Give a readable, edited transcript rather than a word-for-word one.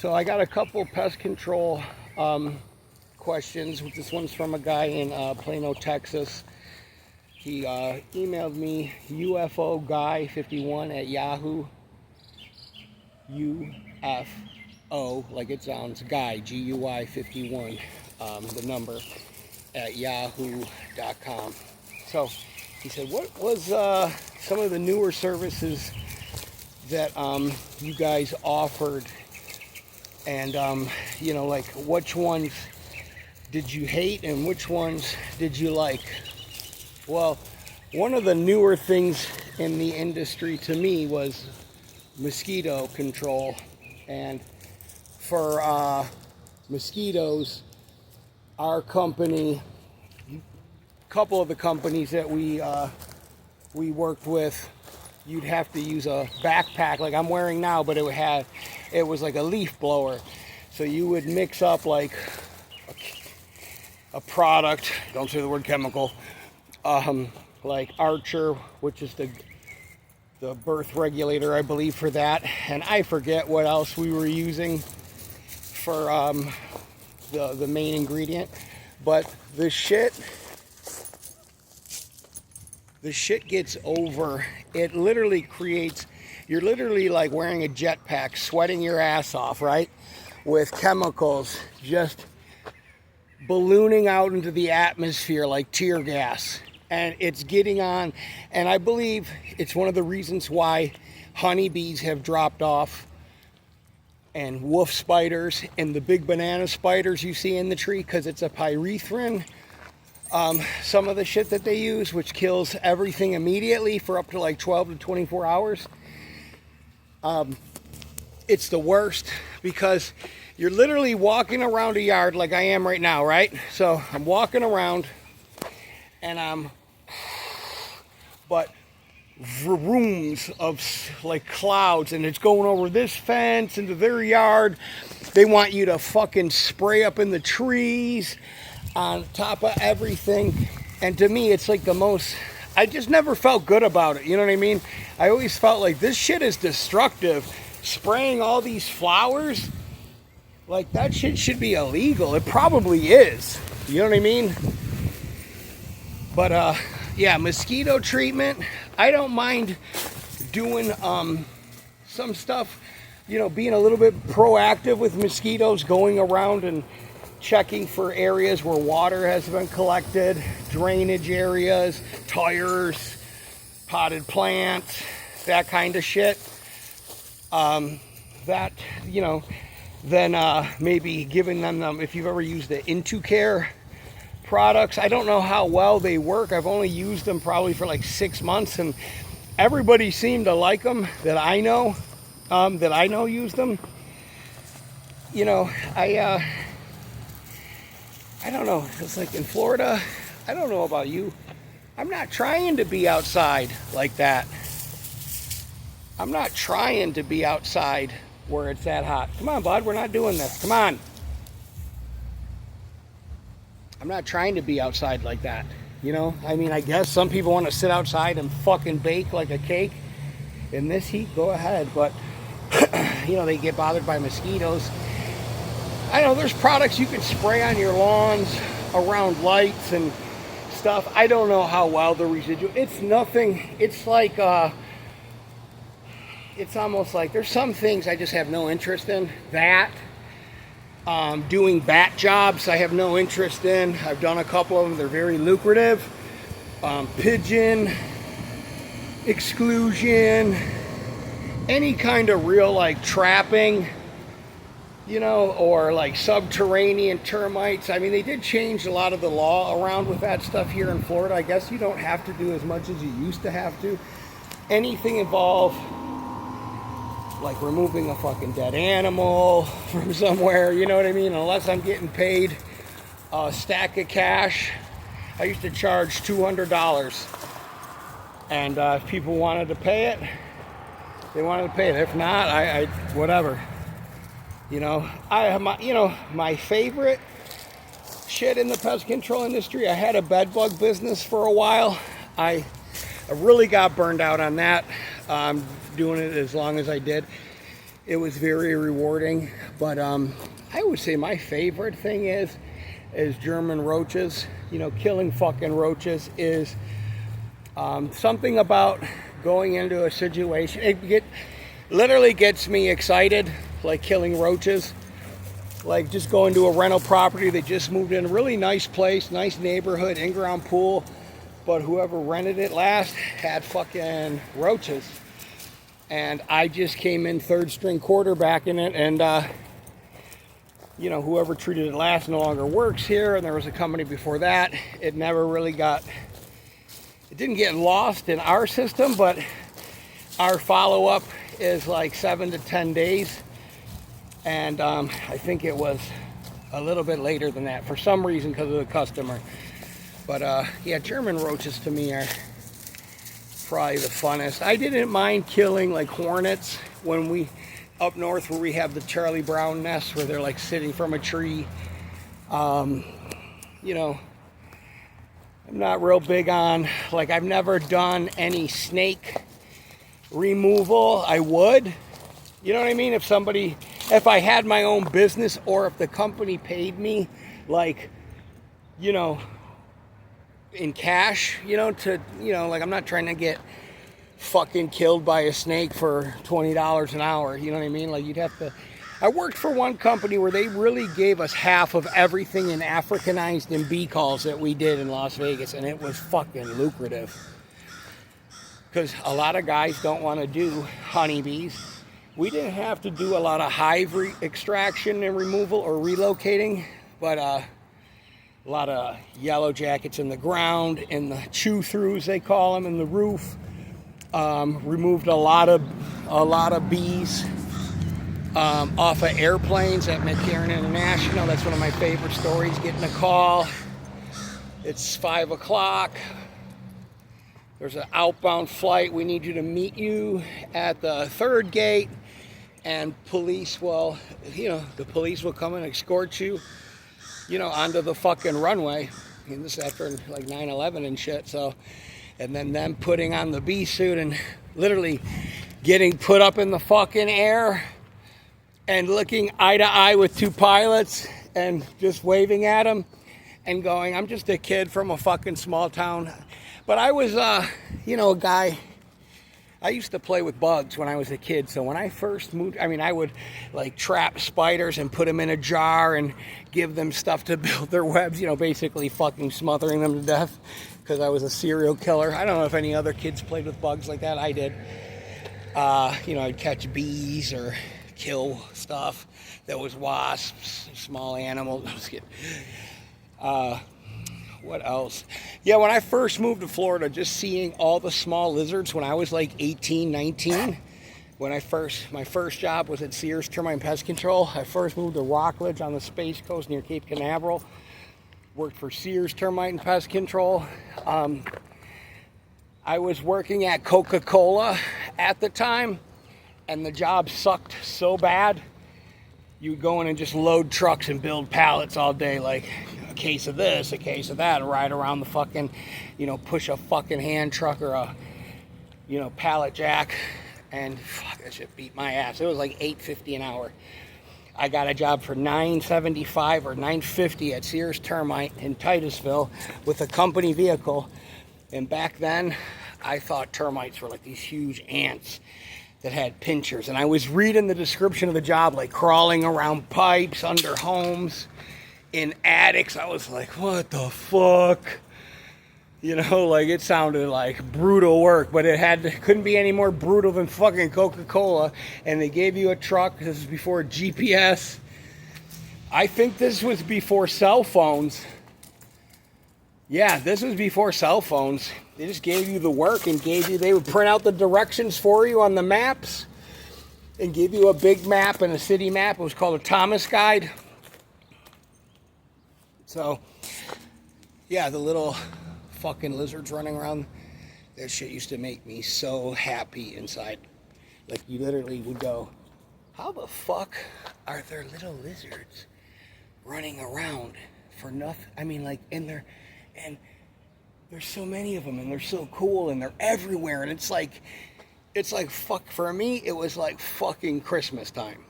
So I got a couple pest control questions. This one's from a guy in Plano, Texas. He emailed me UFO guy 51 at Yahoo. UFO, like it sounds, guy, GUI 51, the number at yahoo.com. So he said, what was some of the newer services that you guys offered, and you know, like which ones did you hate and which ones did you like? Well, one of the newer things in the industry to me was mosquito control. And for mosquitoes, our company, a couple of the companies that we worked with, you'd have to use a backpack like I'm wearing now, but it was like a leaf blower. So you would mix up like a product, don't say the word chemical, like Archer, which is the birth regulator, I believe, for that. And I forget what else we were using for the main ingredient. But the shit gets over. It literally creates, you're literally like wearing a jetpack, sweating your ass off, right? With chemicals just ballooning out into the atmosphere like tear gas. And it's getting on, and I believe it's one of the reasons why honeybees have dropped off, and wolf spiders and the big banana spiders you see in the tree, because it's a pyrethrin. Some of the shit that they use, which kills everything immediately for up to like 12 to 24 hours. It's the worst because you're literally walking around a yard like I am right now, right? So I'm walking around and but rooms of like clouds, and it's going over this fence into their yard. They want you to fucking spray up in the trees on top of everything. And to me, it's like the most, I just never felt good about it. You know what I mean? I always felt like this shit is destructive. Spraying all these flowers, like that shit should be illegal. It probably is. You know what I mean? But yeah, mosquito treatment, I don't mind doing some stuff, you know, being a little bit proactive with mosquitoes, going around and checking for areas where water has been collected, drainage areas, tires, potted plants, that kind of shit. That, you know, then maybe giving them, if you've ever used the IntoCare products, I don't know how well they work. I've only used them probably for like 6 months, and everybody seemed to like them that I know use them. You know, I don't know. It's like in Florida, I don't know about you. I'm not trying to be outside like that. I'm not trying to be outside where it's that hot. Come on, bud, we're not doing this. Come on. I'm not trying to be outside like that. You know, I mean, I guess some people want to sit outside and fucking bake like a cake in this heat, go ahead. But, you know, they get bothered by mosquitoes. I know there's products you can spray on your lawns around lights and stuff. I don't know how well the residual, it's nothing. It's like, it's almost like there's some things I just have no interest in. That, doing bat jobs, I have no interest in. I've done a couple of them. They're very lucrative. Pigeon exclusion, any kind of real like trapping, you know, or like subterranean termites. I mean, they did change a lot of the law around with that stuff here in Florida. I guess you don't have to do as much as you used to have to. Anything involved like removing a fucking dead animal from somewhere, you know what I mean? Unless I'm getting paid a stack of cash. I used to charge $200, and if people wanted to pay it, they wanted to pay it. If not, I whatever. You know, I have my favorite shit in the pest control industry. I had a bed bug business for a while. I really got burned out on that. Doing it as long as I did. It was very rewarding. But I would say my favorite thing is German roaches. You know, killing fucking roaches is something about going into a situation. It literally gets me excited, like killing roaches. Like just going to a rental property that just moved in, a really nice place, nice neighborhood, in-ground pool, but whoever rented it last had fucking roaches. And I just came in third string quarterback in it, and you know, whoever treated it last no longer works here, and there was a company before that. It never really got, it didn't get lost in our system, but our follow-up is like 7 to 10 days. And I think it was a little bit later than that for some reason because of the customer. But yeah, German roaches to me are probably the funnest. I didn't mind killing like hornets when we, up north where we have the Charlie Brown nests where they're like sitting from a tree. You know, I'm not real big on, like I've never done any snake removal. I would, you know what I mean? If I had my own business or if the company paid me, like, you know, in cash, you know, like I'm not trying to get fucking killed by a snake for $20 an hour, you know what I mean? Like you'd have to, I worked for one company where they really gave us half of everything in Africanized and bee calls that we did in Las Vegas, and it was fucking lucrative. Because a lot of guys don't want to do honeybees. We didn't have to do a lot of hive extraction and removal or relocating, but a lot of yellow jackets in the ground, in the chew-throughs they call them, in the roof. Removed a lot of bees off of airplanes at McCarran International. That's one of my favorite stories. Getting a call. It's 5 o'clock. There's an outbound flight. We need you to meet you at the third gate. And police will, you know, the police will come and escort you, you know, onto the fucking runway. I mean, this is after like 9/11 and shit. So, and then them putting on the bee suit and literally getting put up in the fucking air and looking eye to eye with two pilots and just waving at them and going, I'm just a kid from a fucking small town. But I was, you know, a guy. I used to play with bugs when I was a kid, so when I first moved, I mean, I would like trap spiders and put them in a jar and give them stuff to build their webs, you know, basically fucking smothering them to death because I was a serial killer. I don't know if any other kids played with bugs like that. I did. You know, I'd catch bees or kill stuff that was wasps, small animals. I was kidding. What else? Yeah, when I first moved to Florida, just seeing all the small lizards when I was like 18, 19. When my first job was at Sears Termite and Pest Control. I first moved to Rockledge on the Space Coast near Cape Canaveral. Worked for Sears Termite and Pest Control. I was working at Coca-Cola at the time, and the job sucked so bad. You would go in and just load trucks and build pallets all day, like a case of this, a case of that, ride around the fucking, you know, push a fucking hand truck or a, you know, pallet jack, and fuck, that shit beat my ass. It was like $8.50 an hour. I got a job for $9.75 or $9.50 at Sears Termite in Titusville with a company vehicle, and back then, I thought termites were like these huge ants that had pinchers, and I was reading the description of the job, like crawling around pipes, under homes, in attics. I was like, what the fuck? You know, like it sounded like brutal work, but couldn't be any more brutal than fucking Coca-Cola. And they gave you a truck. This is before GPS. I think this was before cell phones. Yeah, this was before cell phones. They just gave you the work and they would print out the directions for you on the maps and give you a big map and a city map. It was called a Thomas Guide. So, yeah, the little fucking lizards running around, that shit used to make me so happy inside. Like, you literally would go, how the fuck are there little lizards running around for nothing? I mean, like, and there's so many of them, and they're so cool, and they're everywhere, and it's like, it's like fuck, for me, it was like fucking Christmas time.